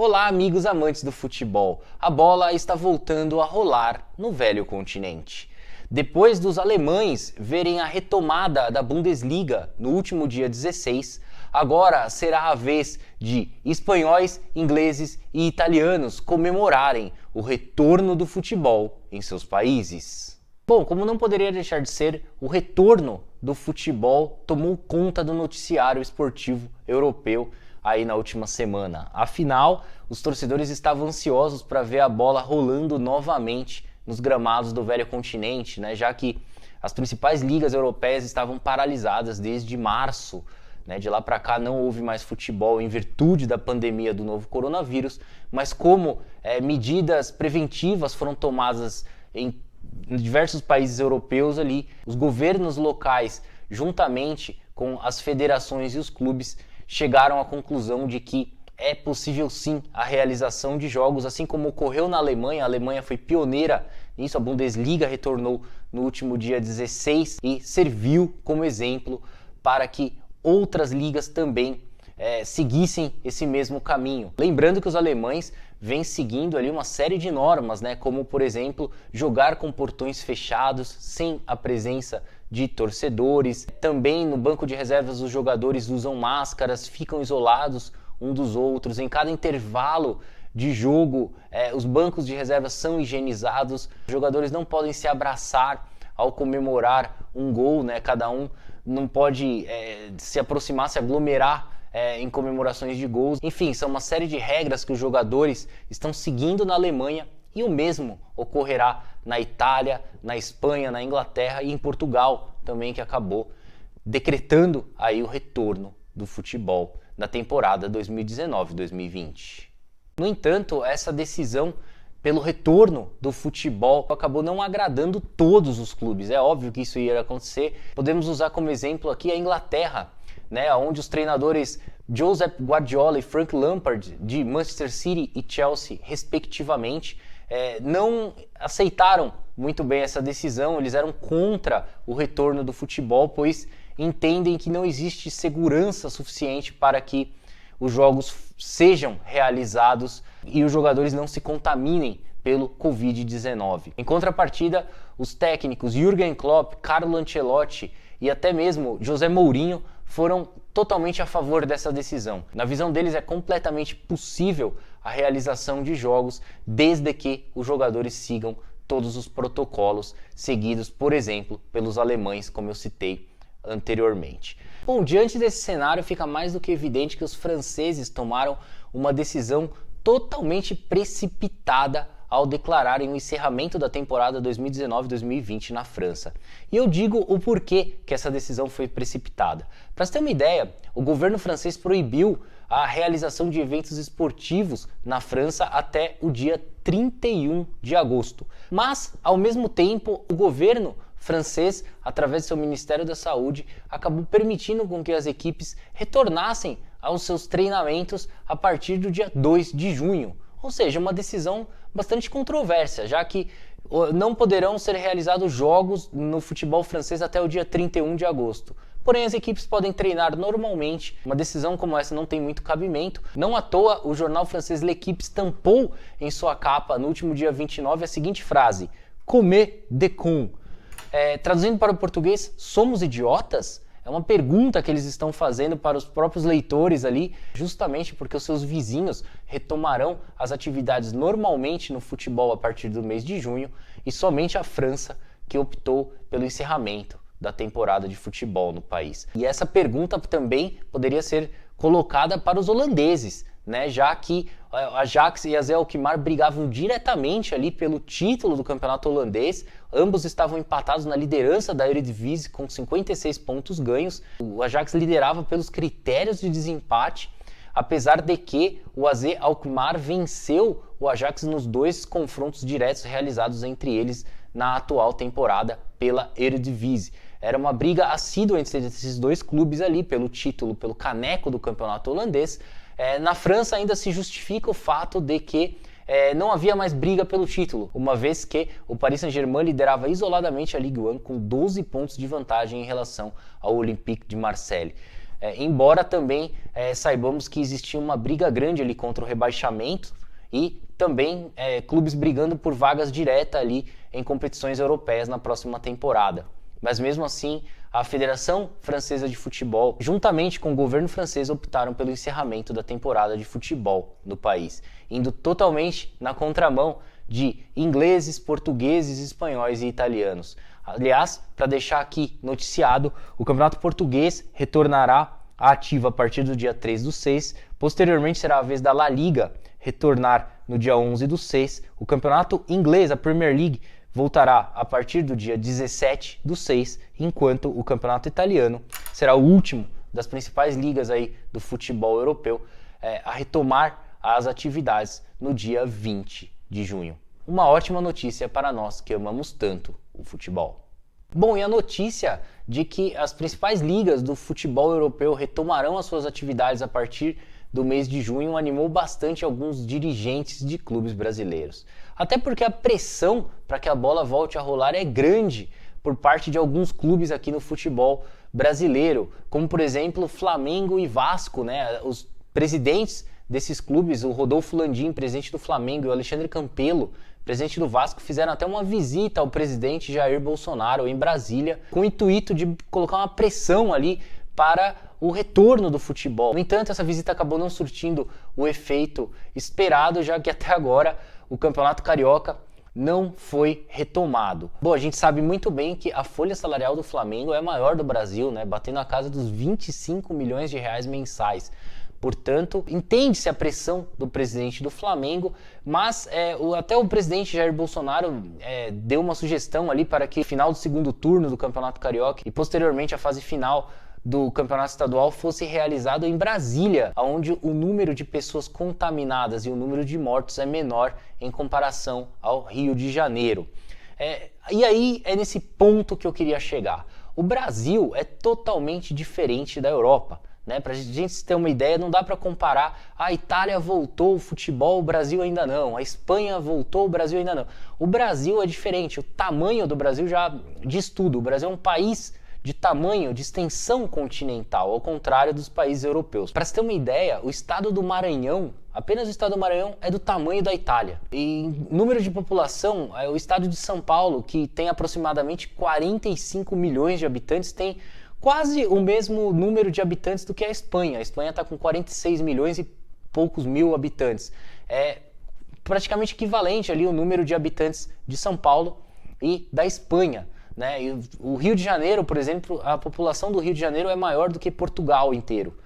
Olá, amigos amantes do futebol. A bola está voltando a rolar no velho continente. Depois dos alemães verem a retomada da Bundesliga no último dia 16, agora será a vez de espanhóis, ingleses e italianos comemorarem o retorno do futebol em seus países. Bom, como não poderia deixar de ser, o retorno do futebol tomou conta do noticiário esportivo europeu aí na última semana. Afinal, os torcedores estavam ansiosos para ver a bola rolando novamente nos gramados do velho continente, né? Já que as principais ligas europeias estavam paralisadas desde março. De lá para cá não houve mais futebol em virtude da pandemia do novo coronavírus, mas como medidas preventivas foram tomadas em diversos países europeus ali, os governos locais, juntamente com as federações e os clubes, chegaram à conclusão de que é possível sim a realização de jogos, assim como ocorreu na Alemanha. A Alemanha foi pioneira nisso, a Bundesliga retornou no último dia 16 e serviu como exemplo para que outras ligas também seguissem esse mesmo caminho. Lembrando que os alemães vêm seguindo ali uma série de normas, como por exemplo, jogar com portões fechados, sem a presença de torcedores. Também no banco de reservas os jogadores usam máscaras, ficam isolados um dos outros. Em cada intervalo de jogo, os bancos de reservas são higienizados. Os jogadores não podem se abraçar ao comemorar um gol, Cada um não pode se aproximar, se aglomerar em comemorações de gols. Enfim, são uma série de regras que os jogadores estão seguindo na Alemanha, e o mesmo ocorrerá na Itália, na Espanha, na Inglaterra e em Portugal também, que acabou decretando aí o retorno do futebol da temporada 2019-2020. No entanto, essa decisão pelo retorno do futebol acabou não agradando todos os clubes. É óbvio que isso ia acontecer. Podemos usar como exemplo aqui a Inglaterra, onde os treinadores Josep Guardiola e Frank Lampard, de Manchester City e Chelsea, respectivamente, não aceitaram muito bem essa decisão. Eles eram contra o retorno do futebol, pois entendem que não existe segurança suficiente para que os jogos sejam realizados e os jogadores não se contaminem pelo Covid-19. Em contrapartida, os técnicos Jürgen Klopp, Carlo Ancelotti e até mesmo José Mourinho foram totalmente a favor dessa decisão. Na visão deles, é completamente possível a realização de jogos desde que os jogadores sigam todos os protocolos seguidos, por exemplo, pelos alemães, como eu citei anteriormente. Bom, diante desse cenário, fica mais do que evidente que os franceses tomaram uma decisão totalmente precipitada ao declararem o encerramento da temporada 2019-2020 na França. E eu digo o porquê que essa decisão foi precipitada. Para você ter uma ideia, o governo francês proibiu a realização de eventos esportivos na França até o dia 31 de agosto. Mas, ao mesmo tempo, o governo francês, através do seu Ministério da Saúde, acabou permitindo com que as equipes retornassem aos seus treinamentos a partir do dia 2 de junho. Ou seja, uma decisão bastante controversa, já que não poderão ser realizados jogos no futebol francês até o dia 31 de agosto. Porém, as equipes podem treinar normalmente. Uma decisão como essa não tem muito cabimento. Não à toa, o jornal francês L'Équipe estampou em sua capa, no último dia 29, a seguinte frase: "Commet des cons". Traduzindo para o português, somos idiotas? É uma pergunta que eles estão fazendo para os próprios leitores ali, justamente porque os seus vizinhos retomarão as atividades normalmente no futebol a partir do mês de junho, e somente a França que optou pelo encerramento da temporada de futebol no país. E essa pergunta também poderia ser colocada para os holandeses, já que a Ajax e a AZ Alkmaar brigavam diretamente ali pelo título do campeonato holandês. Ambos estavam empatados na liderança da Eredivisie com 56 pontos ganhos. O Ajax liderava pelos critérios de desempate, apesar de que o AZ Alkmaar venceu o Ajax nos 2 confrontos diretos realizados entre eles na atual temporada pela Eredivisie. Era uma briga assídua entre esses 2 clubes ali pelo título, pelo caneco do campeonato holandês. Na França ainda se justifica o fato de que não havia mais briga pelo título, uma vez que o Paris Saint-Germain liderava isoladamente a Ligue 1 com 12 pontos de vantagem em relação ao Olympique de Marseille. embora também saibamos que existia uma briga grande ali contra o rebaixamento e também clubes brigando por vagas diretas ali em competições europeias na próxima temporada. Mas mesmo assim, a Federação Francesa de Futebol, juntamente com o governo francês, optaram pelo encerramento da temporada de futebol no país, indo totalmente na contramão de ingleses, portugueses, espanhóis e italianos. Aliás, para deixar aqui noticiado, o Campeonato Português retornará à ativa a partir do dia 3/6, posteriormente será a vez da La Liga retornar no dia 11/6, o Campeonato Inglês, a Premier League, voltará a partir do dia 17/6, enquanto o Campeonato Italiano será o último das principais ligas aí do futebol europeu a retomar as atividades no dia 20 de junho. Uma ótima notícia para nós que amamos tanto o futebol. Bom, e a notícia de que as principais ligas do futebol europeu retomarão as suas atividades a partir do mês de junho animou bastante alguns dirigentes de clubes brasileiros. Até porque a pressão para que a bola volte a rolar é grande por parte de alguns clubes aqui no futebol brasileiro, como por exemplo Flamengo e Vasco, né? Os presidentes desses clubes, o Rodolfo Landim, presidente do Flamengo, e o Alexandre Campelo, presidente do Vasco, fizeram até uma visita ao presidente Jair Bolsonaro em Brasília, com o intuito de colocar uma pressão ali para o retorno do futebol. No entanto, essa visita acabou não surtindo o efeito esperado, já que até agora o Campeonato Carioca não foi retomado. Bom, a gente sabe muito bem que a folha salarial do Flamengo é a maior do Brasil, né, batendo a casa dos 25 milhões de reais mensais. Portanto, entende-se a pressão do presidente do Flamengo, mas até o presidente Jair Bolsonaro deu uma sugestão ali para que o final do segundo turno do Campeonato Carioca e posteriormente a fase final do Campeonato Estadual fosse realizado em Brasília, onde o número de pessoas contaminadas e o número de mortos é menor em comparação ao Rio de Janeiro. E aí é nesse ponto que eu queria chegar. O Brasil é totalmente diferente da Europa. Para a gente ter uma ideia, não dá para comparar a Itália voltou o futebol, o Brasil ainda não, a Espanha voltou, o Brasil ainda não. O Brasil é diferente, o tamanho do Brasil já diz tudo. O Brasil é um país de tamanho, de extensão continental, ao contrário dos países europeus. Para você ter uma ideia, o estado do Maranhão, apenas o estado do Maranhão é do tamanho da Itália. Em número de população, o estado de São Paulo, que tem aproximadamente 45 milhões de habitantes, tem quase o mesmo número de habitantes do que a Espanha. A Espanha está com 46 milhões e poucos mil habitantes. É praticamente equivalente ali o número de habitantes de São Paulo e da Espanha. E o Rio de Janeiro, por exemplo, a população do Rio de Janeiro é maior do que Portugal inteiro.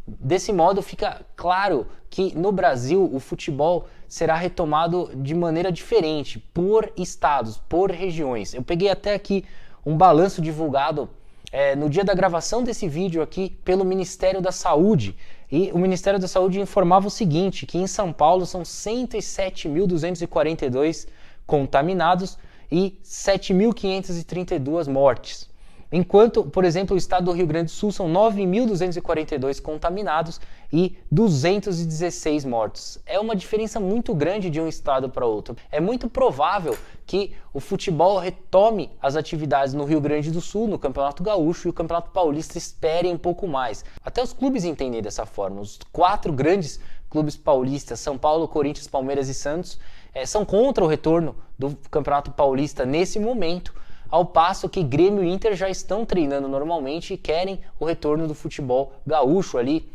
Desse modo, fica claro que no Brasil o futebol será retomado de maneira diferente, por estados, por regiões. Eu peguei até aqui um balanço divulgado no dia da gravação desse vídeo aqui pelo Ministério da Saúde. E o Ministério da Saúde informava o seguinte, que em São Paulo são 107.242 contaminados e 7.532 mortes. Enquanto, por exemplo, o estado do Rio Grande do Sul são 9.242 contaminados e 216 mortos. É uma diferença muito grande de um estado para outro. É muito provável que o futebol retome as atividades no Rio Grande do Sul, no Campeonato Gaúcho, e o Campeonato Paulista espere um pouco mais. Até os clubes entendem dessa forma. Os 4 grandes clubes paulistas, São Paulo, Corinthians, Palmeiras e Santos, são contra o retorno do Campeonato Paulista nesse momento, ao passo que Grêmio e Inter já estão treinando normalmente e querem o retorno do futebol gaúcho ali.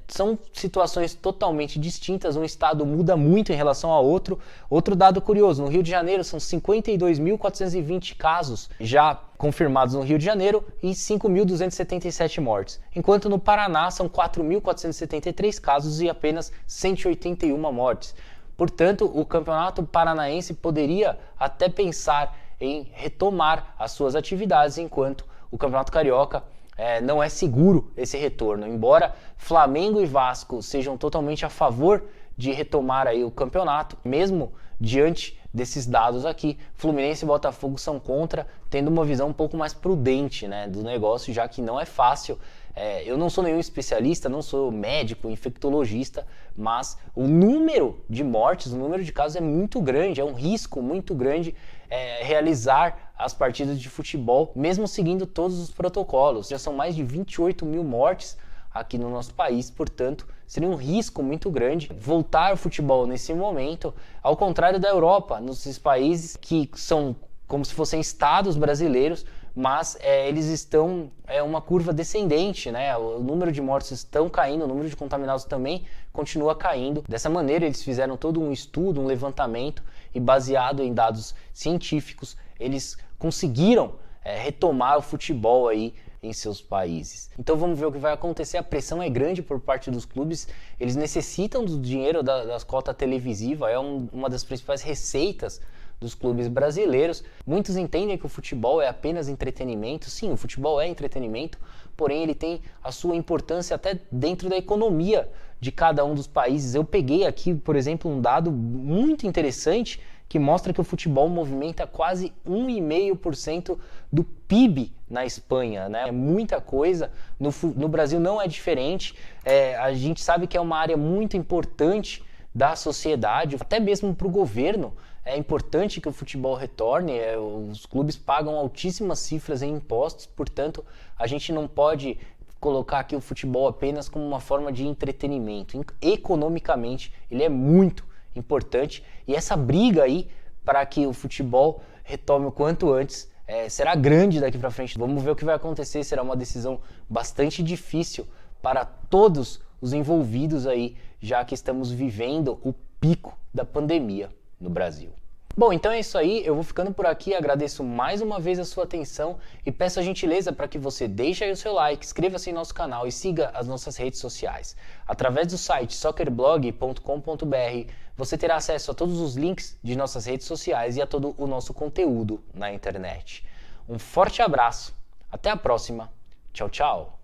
São situações totalmente distintas, um estado muda muito em relação ao outro. Outro dado curioso, no Rio de Janeiro são 52.420 casos já confirmados no Rio de Janeiro e 5.277 mortes, enquanto no Paraná são 4.473 casos e apenas 181 mortes. Portanto, o Campeonato Paranaense poderia até pensar em retomar as suas atividades, enquanto o Campeonato Carioca não é seguro esse retorno. Embora Flamengo e Vasco sejam totalmente a favor de retomar aí o campeonato, mesmo diante desses dados aqui, Fluminense e Botafogo são contra, tendo uma visão um pouco mais prudente, do negócio, já que não é fácil Eu não sou nenhum especialista, não sou médico, infectologista, mas o número de mortes, o número de casos é muito grande, é um risco muito grande realizar as partidas de futebol, mesmo seguindo todos os protocolos. Já são mais de 28 mil mortes aqui no nosso país, portanto, seria um risco muito grande voltar ao futebol nesse momento, ao contrário da Europa, nos países que são como se fossem estados brasileiros, mas eles estão uma curva descendente, né? O número de mortes estão caindo, o número de contaminados também continua caindo. Dessa maneira, eles fizeram todo um estudo, um levantamento, e baseado em dados científicos, eles conseguiram retomar o futebol aí em seus países. Então vamos ver o que vai acontecer. A pressão é grande por parte dos clubes, eles necessitam do dinheiro das cotas televisivas, é uma das principais receitas dos clubes brasileiros. Muitos entendem que o futebol é apenas entretenimento. Sim, o futebol é entretenimento, porém ele tem a sua importância até dentro da economia de cada um dos países. Eu peguei aqui, por exemplo, um dado muito interessante que mostra que o futebol movimenta quase 1,5% do PIB na Espanha, né? É muita coisa. No Brasil não é diferente. A gente sabe que é uma área muito importante da sociedade, até mesmo para o governo. É importante que o futebol retorne, os clubes pagam altíssimas cifras em impostos, portanto, a gente não pode colocar aqui o futebol apenas como uma forma de entretenimento. Economicamente, ele é muito importante, e essa briga aí para que o futebol retome o quanto antes será grande daqui para frente. Vamos ver o que vai acontecer, será uma decisão bastante difícil para todos os envolvidos aí, já que estamos vivendo o pico da pandemia no Brasil. Bom, então é isso aí, eu vou ficando por aqui, agradeço mais uma vez a sua atenção e peço a gentileza para que você deixe aí o seu like, inscreva-se em nosso canal e siga as nossas redes sociais. Através do site soccerblog.com.br você terá acesso a todos os links de nossas redes sociais e a todo o nosso conteúdo na internet. Um forte abraço, até a próxima, tchau, tchau!